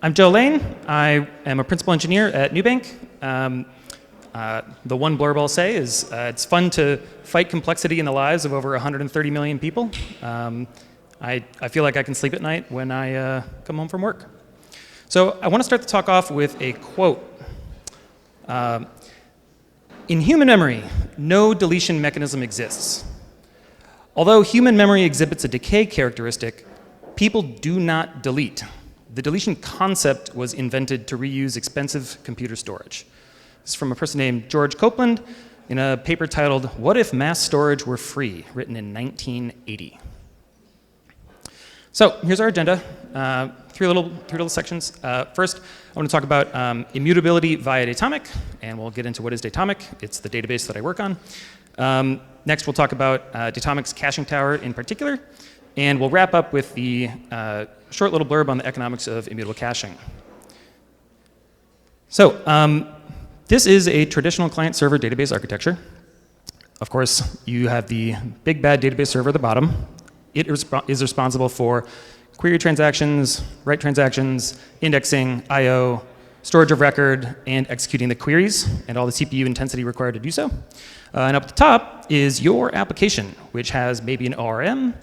I'm Joe Lane. I am a principal engineer at Nubank. The one blurb I'll say is it's fun to fight complexity in the lives of over 130 million people. I feel like I can sleep at night when I come home from work. So I want to start the talk off with a quote. In human memory, no deletion mechanism exists. Although human memory exhibits a decay characteristic, people do not delete. The deletion concept was invented to reuse expensive computer storage. This is from a person named George Copeland in a paper titled, "What if Mass Storage Were Free?" written in 1980. So here's our agenda. Three little sections. First, I want to talk about immutability via Datomic, and we'll get into what is Datomic. It's the database that I work on. Next, we'll talk about Datomic's caching tower in particular, and we'll wrap up with the short little blurb on the economics of immutable caching. So this is a traditional client-server database architecture. Of course, you have the big bad database server at the bottom. It is responsible for query transactions, write transactions, indexing, I/O, storage of record, and executing the queries, and all the CPU intensity required to do so. And up at the top is your application, which has maybe an ORM,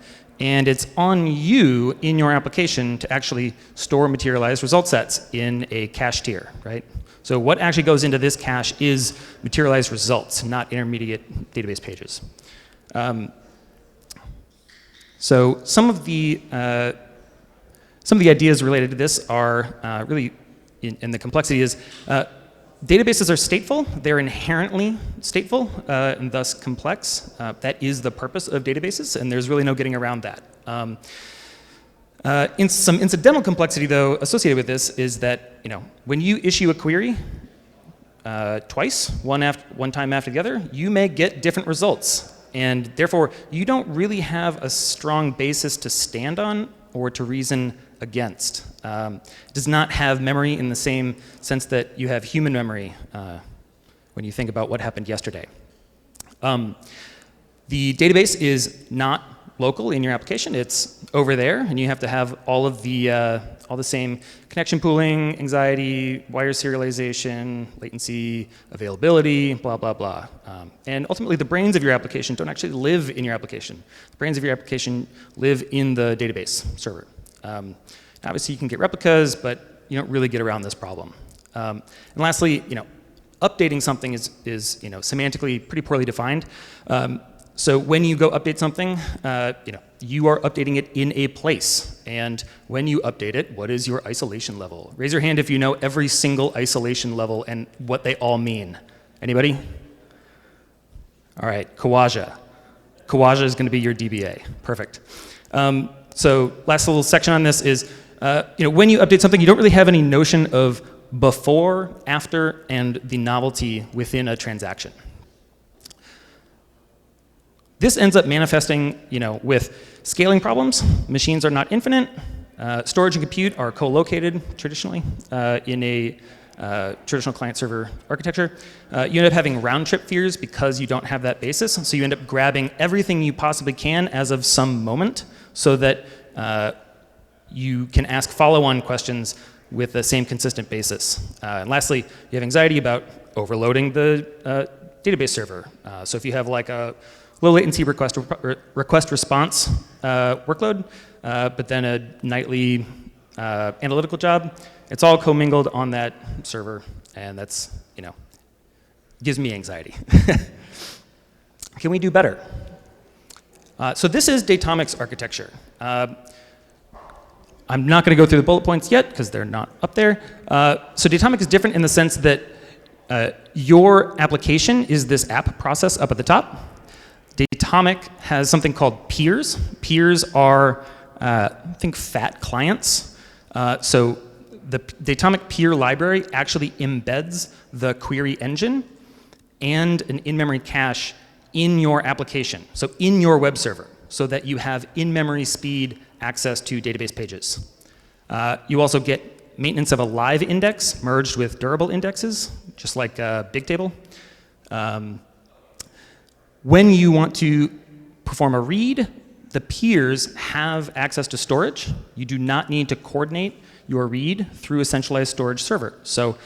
and it's on you in your application to actually store materialized result sets in a cache tier, right? So what actually goes into this cache is materialized results, not intermediate database pages. So some of the ideas related to this are really, and the complexity is, databases are stateful. They're inherently stateful and thus complex. That is the purpose of databases, and there's really no getting around that. Some incidental complexity, though, associated with this is that when you issue a query twice, one time after the other, you may get different results. And therefore, you don't really have a strong basis to stand on or to reason against. It does not have memory in the same sense that you have human memory when you think about what happened yesterday. The database is not local in your application. It's over there, and you have to have all the same connection pooling, anxiety, wire serialization, latency, availability, blah, blah, blah. And ultimately, the brains of your application don't actually live in your application. The brains of your application live in the database server. Obviously, you can get replicas, but you don't really get around this problem. And lastly, updating something is semantically pretty poorly defined. So when you go update something, you are updating it in a place. And when you update it, what is your isolation level? Raise your hand if you know every single isolation level and what they all mean. Anybody? All right, Kawaja. Kawaja is going to be your DBA. Perfect. So last little section on this is, when you update something, you don't really have any notion of before, after, and the novelty within a transaction. This ends up manifesting, with scaling problems. Machines are not infinite. Storage and compute are co-located traditionally in a traditional client-server architecture. You end up having round-trip fears because you don't have that basis. So you end up grabbing everything you possibly can as of some moment so that you can ask follow-on questions with the same consistent basis. And lastly, you have anxiety about overloading the database server. So if you have like a low latency request response workload, but then a nightly analytical job, it's all commingled on that server, and that's, gives me anxiety. Can we do better? So this is Datomic's architecture. I'm not going to go through the bullet points yet because they're not up there. So Datomic is different in the sense that your application is this app process up at the top. Datomic has something called peers. Peers are, think, fat clients. So the Datomic peer library actually embeds the query engine and an in-memory cache in your application, so in your web server, so that you have in-memory speed access to database pages. You also get maintenance of a live index merged with durable indexes, just like Bigtable. When you want to perform a read, the peers have access to storage. You do not need to coordinate your read through a centralized storage server. So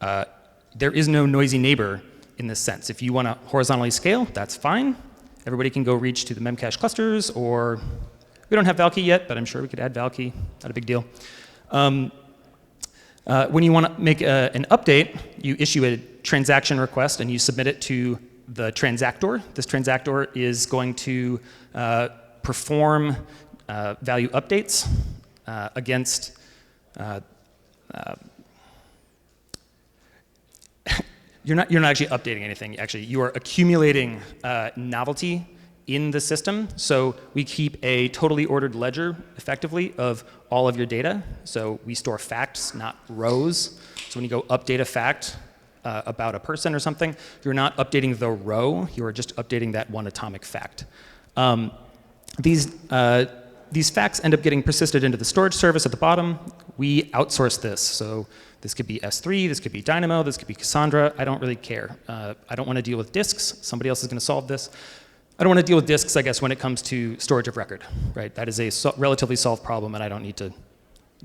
there is no noisy neighbor in this sense. If you want to horizontally scale, that's fine. Everybody can go reach to the memcache clusters, or we don't have Valkey yet, but I'm sure we could add Valkey. Not a big deal. When you want to make an update, you issue a transaction request and you submit it to the transactor. This transactor is going to perform value updates against you're not actually updating anything. Actually, you are accumulating novelty in the system. So we keep a totally ordered ledger, effectively, of all of your data. So we store facts, not rows. So when you go update a fact about a person or something, you're not updating the row. You are just updating that one atomic fact. These facts end up getting persisted into the storage service at the bottom. We outsource this. So this could be S3, this could be Dynamo, this could be Cassandra. I don't really care. I don't want to deal with disks. Somebody else is going to solve this. I don't want to deal with disks, I guess, when it comes to storage of record, right? That is a relatively solved problem, and I don't need to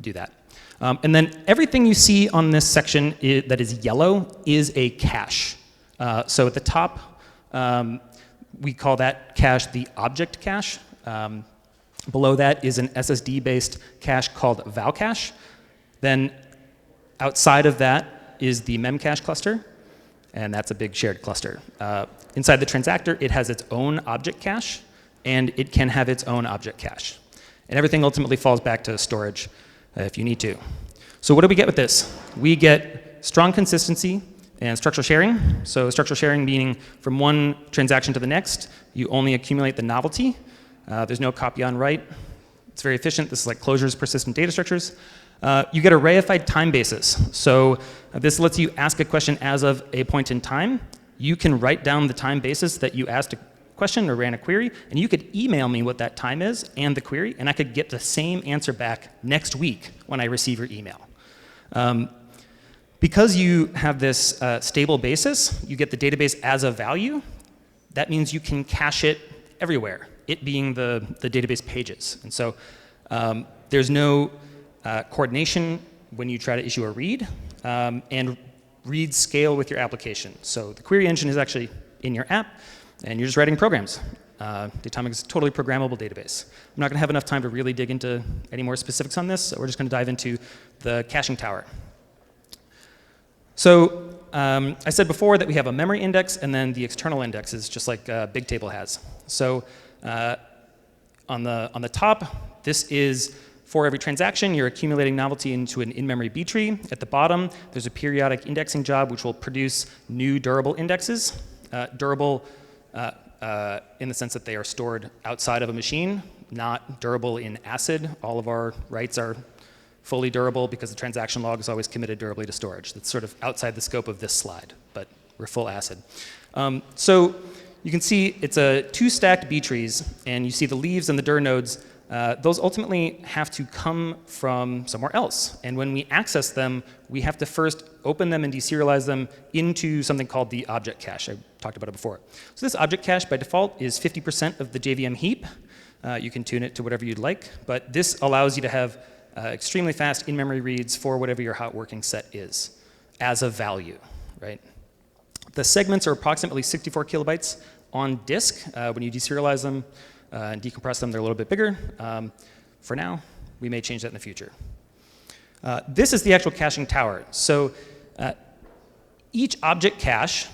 do that. And then everything you see on this section that is yellow is a cache. So at the top, we call that cache the object cache. Below that is an SSD-based cache called valcache. Then outside of that is the memcache cluster, and that's a big shared cluster. Inside the transactor, it has its own object cache, and it can have its own object cache. And everything ultimately falls back to storage if you need to. So what do we get with this? We get strong consistency and structural sharing. So structural sharing meaning from one transaction to the next, you only accumulate the novelty. There's no copy on write. It's very efficient. This is like closures, persistent data structures. You get a reified time basis. So this lets you ask a question as of a point in time. You can write down the time basis that you asked a question or ran a query, and you could email me what that time is and the query, and I could get the same answer back next week when I receive your email. Because you have this stable basis, you get the database as a value. That means you can cache it everywhere, it being the database pages. And so there's no coordination when you try to issue a read, and reads scale with your application. So the query engine is actually in your app, and you're just writing programs. Datomic is a totally programmable database. I'm not going to have enough time to really dig into any more specifics on this, so we're just going to dive into the caching tower. So I said before that we have a memory index and then the external indexes, just like Bigtable has. So on the top, this is for every transaction, you're accumulating novelty into an in-memory B tree. At the bottom, there's a periodic indexing job which will produce new durable indexes. Durable in the sense that they are stored outside of a machine, not durable in ACID. All of our writes are fully durable because the transaction log is always committed durably to storage. That's sort of outside the scope of this slide, but we're full ACID. So you can see it's a 2 stacked B trees, and you see the leaves and the dir nodes. Those ultimately have to come from somewhere else. And when we access them, we have to first open them and deserialize them into something called the object cache. I talked about it before. So this object cache, by default, is 50% of the JVM heap. You can tune it to whatever you'd like. But this allows you to have extremely fast in-memory reads for whatever your hot working set is as a value, right? The segments are approximately 64 kilobytes on disk. When you deserialize them, and decompress them, they're a little bit bigger. For now, we may change that in the future. This is the actual caching tower. So each object cache,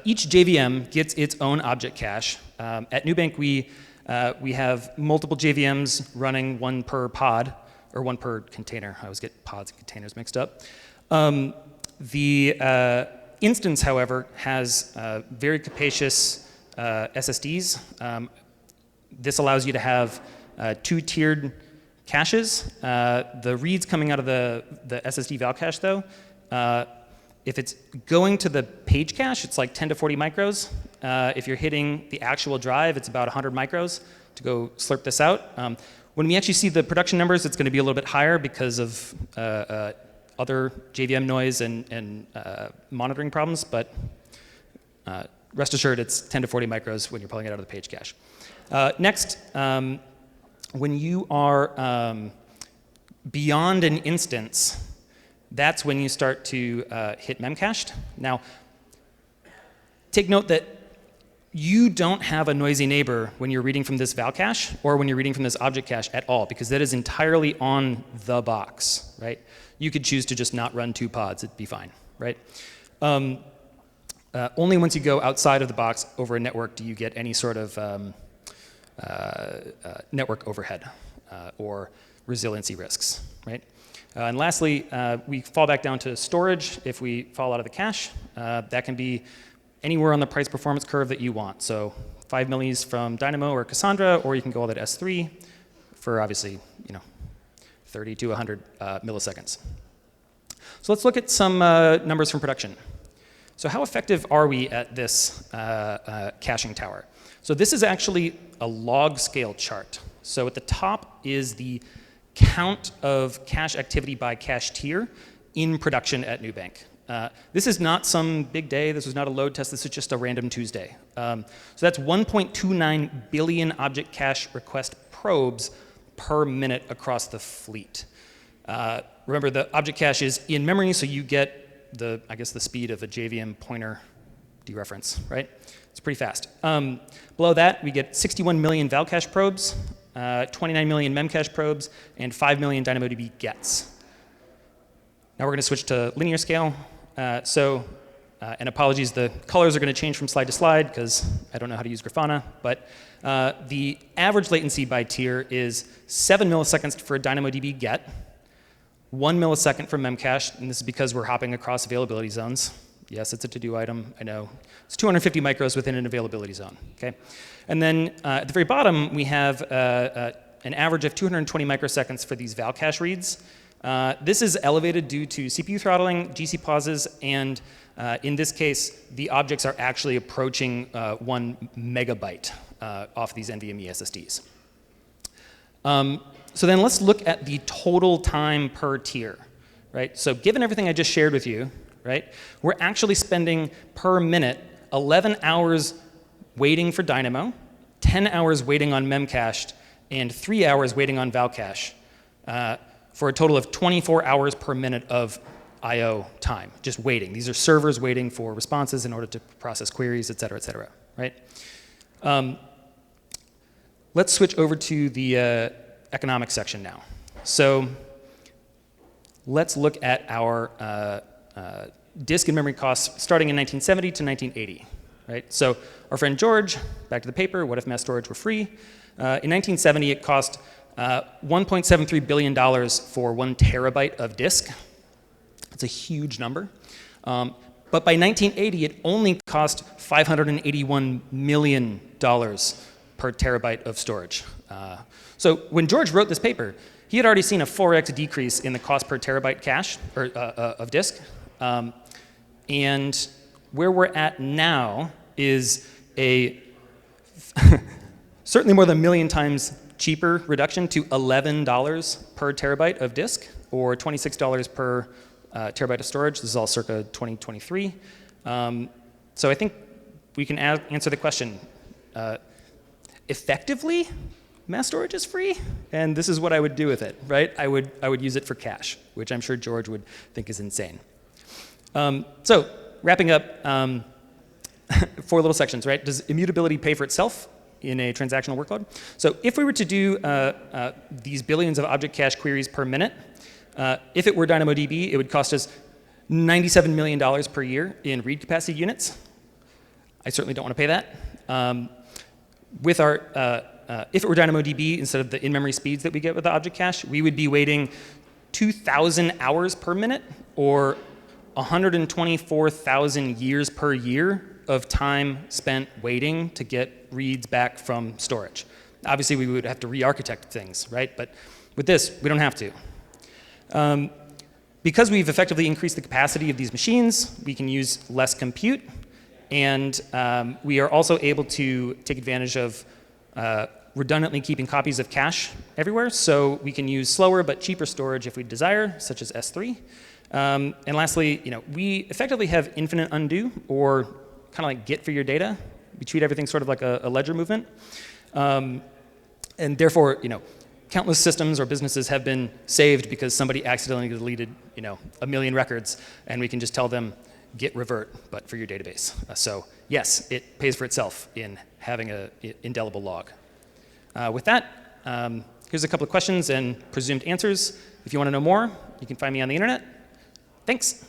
each JVM gets its own object cache. At Nubank, we have multiple JVMs running, one per pod, or one per container. I always get pods and containers mixed up. The instance, however, has very capacious SSDs. This allows you to have 2-tiered caches. The reads coming out of the SSD val cache, though, if it's going to the page cache, it's like 10 to 40 micros. If you're hitting the actual drive, it's about 100 micros to go slurp this out. When we actually see the production numbers, it's going to be a little bit higher because of other JVM noise and monitoring problems, but rest assured, it's 10 to 40 micros when you're pulling it out of the page cache. Next, when you are beyond an instance, that's when you start to hit memcached. Now, take note that you don't have a noisy neighbor when you're reading from this val cache or when you're reading from this object cache at all, because that is entirely on the box, right? You could choose to just not run 2 pods, it'd be fine, right? Only once you go outside of the box over a network do you get any sort of network overhead or resiliency risks, right? And lastly, we fall back down to storage if we fall out of the cache. That can be anywhere on the price performance curve that you want. So 5 millis from Dynamo or Cassandra, or you can go all that S3 for obviously, 30 to 100 milliseconds. So let's look at some numbers from production. So how effective are we at this caching tower? So this is actually a log scale chart. So at the top is the count of cache activity by cache tier in production at Nubank. This is not some big day. This was not a load test. This is just a random Tuesday. So that's 1.29 billion object cache request probes per minute across the fleet. Remember, the object cache is in memory, so you get the speed of a JVM pointer dereference, right? It's pretty fast. Below that, we get 61 million val cache probes, 29 million memcache probes, and 5 million DynamoDB gets. Now we're going to switch to linear scale. And apologies, the colors are going to change from slide to slide because I don't know how to use Grafana, but the average latency by tier is 7 milliseconds for a DynamoDB get, 1 millisecond for memcache, and this is because we're hopping across availability zones. Yes, it's a to-do item, I know. It's 250 micros within an availability zone, okay? And then at the very bottom, we have an average of 220 microseconds for these val cache reads. This is elevated due to CPU throttling, GC pauses, and in this case, the objects are actually approaching 1 megabyte off these NVMe SSDs. So then let's look at the total time per tier, right? So given everything I just shared with you, right, we're actually spending per minute 11 hours waiting for Dynamo, 10 hours waiting on memcached, and 3 hours waiting on valcache. For a total of 24 hours per minute of I/O time, just waiting. These are servers waiting for responses in order to process queries, et cetera, right? Let's switch over to the economics section now. So let's look at our disk and memory costs starting in 1970 to 1980, right? So our friend George, back to the paper, what if mass storage were free? In 1970, it cost $1.73 billion for 1 terabyte of disk. That's a huge number. But by 1980, it only cost $581 million per terabyte of storage. So when George wrote this paper, he had already seen a 4x decrease in the cost per terabyte cache or of disk. And where we're at now is a certainly more than a million times cheaper reduction to $11 per terabyte of disk, or $26 per terabyte of storage. This is all circa 2023. So I think we can answer the question. Effectively, mass storage is free, and this is what I would do with it, right? I would use it for cache, which I'm sure George would think is insane. So wrapping up, 4 little sections, right? Does immutability pay for itself in a transactional workload? So if we were to do these billions of object cache queries per minute, if it were DynamoDB, it would cost us $97 million per year in read capacity units. I certainly don't want to pay that. With our, if it were DynamoDB, instead of the in-memory speeds that we get with the object cache, we would be waiting 2,000 hours per minute, or 124,000 years per year of time spent waiting to get reads back from storage. Obviously, we would have to re-architect things, right? But with this, we don't have to. Because we've effectively increased the capacity of these machines, we can use less compute, and we are also able to take advantage of redundantly keeping copies of cache everywhere, so we can use slower but cheaper storage if we desire, such as S3. And lastly, we effectively have infinite undo, or kind of like Git for your data. We treat everything sort of like a ledger movement. And therefore, countless systems or businesses have been saved because somebody accidentally deleted, 1 million records, and we can just tell them git revert, but for your database. So yes, it pays for itself in having an indelible log. With that, here's a couple of questions and presumed answers. If you want to know more, you can find me on the internet. Thanks.